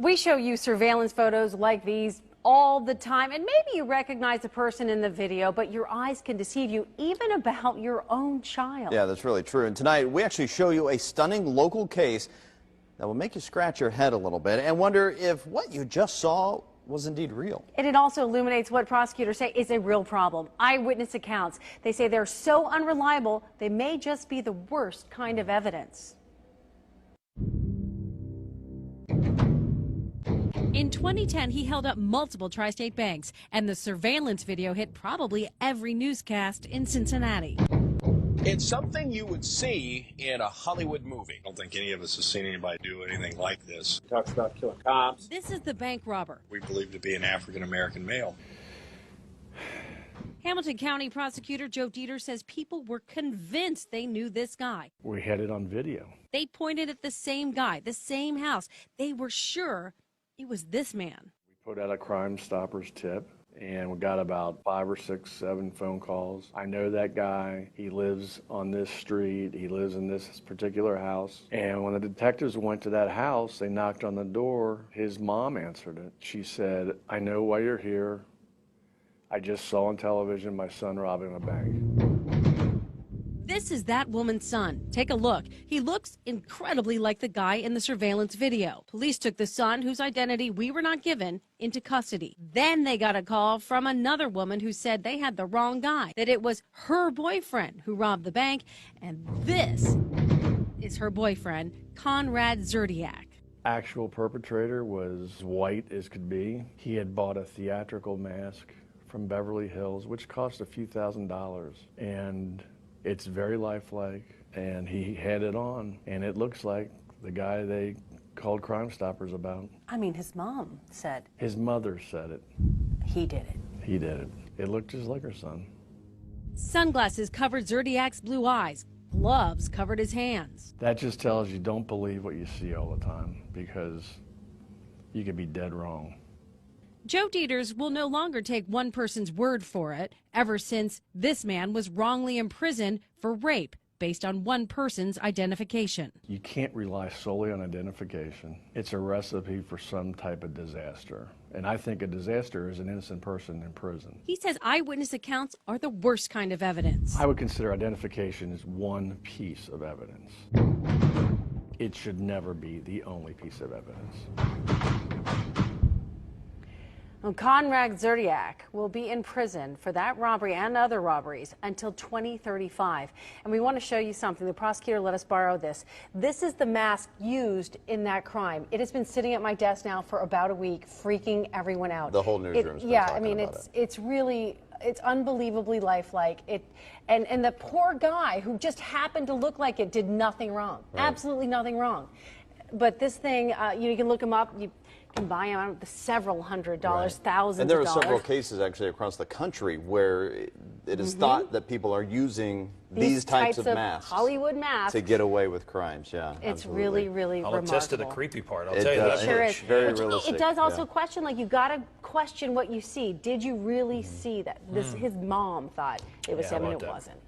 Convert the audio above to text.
We show you surveillance photos like these all the time, and maybe you recognize the person in the video, but your eyes can deceive you even about your own child. Yeah, that's really true. And tonight we actually show you a stunning local case that will make you scratch your head a little bit and wonder if what you just saw was indeed real. And it also illuminates what prosecutors say is a real problem. Eyewitness accounts. They say they're so unreliable, they may just be the worst kind of evidence. In 2010, he held up multiple tri-state banks, and the surveillance video hit probably every newscast in Cincinnati. It's something you would see in a Hollywood movie. I don't think any of us have seen anybody do anything like this. He talks about killing cops. This is the bank robber. We believe to be an African-American male. Hamilton County prosecutor Joe Dieter says people were convinced they knew this guy. We had it on video. They pointed at the same guy, the same house. They were sure it was this man. We put out a Crime Stoppers tip, and we got about 5 or 6, 7 phone calls. I know that guy. He lives on this street. He lives in this particular house. And when the detectives went to that house, they knocked on the door. His mom answered it. She said, "I know why you're here. I just saw on television my son robbing a bank." This is that woman's son. Take a look. He looks incredibly like the guy in the surveillance video. Police took the son, whose identity we were not given, into custody. Then they got a call from another woman who said they had the wrong guy, that it was her boyfriend who robbed the bank, and this is her boyfriend, Conrad Zerdiak. Actual perpetrator was white as could be. He had bought a theatrical mask from Beverly Hills, which cost a few $1,000s. And it's very lifelike, and he had it on, and it looks like the guy they called Crime Stoppers about. I mean, his mom said. His mother said it. He did it. He did it. It looked just like her son. Sunglasses covered Zerdiak's blue eyes. Gloves covered his hands. That just tells you don't believe what you see all the time, because you could be dead wrong. Joe Dieters will no longer take one person's word for it, ever since this man was wrongly imprisoned for rape based on one person's identification. You can't rely solely on identification. It's a recipe for some type of disaster. And I think a disaster is an innocent person in prison. He says eyewitness accounts are the worst kind of evidence. I would consider identification as one piece of evidence. It should never be the only piece of evidence. Well, Conrad Zerdiak will be in prison for that robbery and other robberies until 2035. And we want to show you something. The prosecutor let us borrow this. This is the mask used in that crime. It has been sitting at my desk now for about a week, freaking everyone out. The whole newsroom's been yeah, talking I mean, about it's really, it's unbelievably lifelike. And the poor guy who just happened to look like it did nothing wrong. Right. Absolutely nothing wrong. But this thing, you can look him up. You can buy them several $100s, right. Thousands And there of are dollars. several cases actually across the country where it is thought that people are using these types of masks, Hollywood masks, to get away with crimes. Yeah, it's absolutely. really I'll remarkable. attest to the creepy part. I'll It tell you that. does. Sure It's is. very But realistic. It does also yeah. question, like, you got to question what you see. Did you really see that? His mom thought it was him, and it wasn't.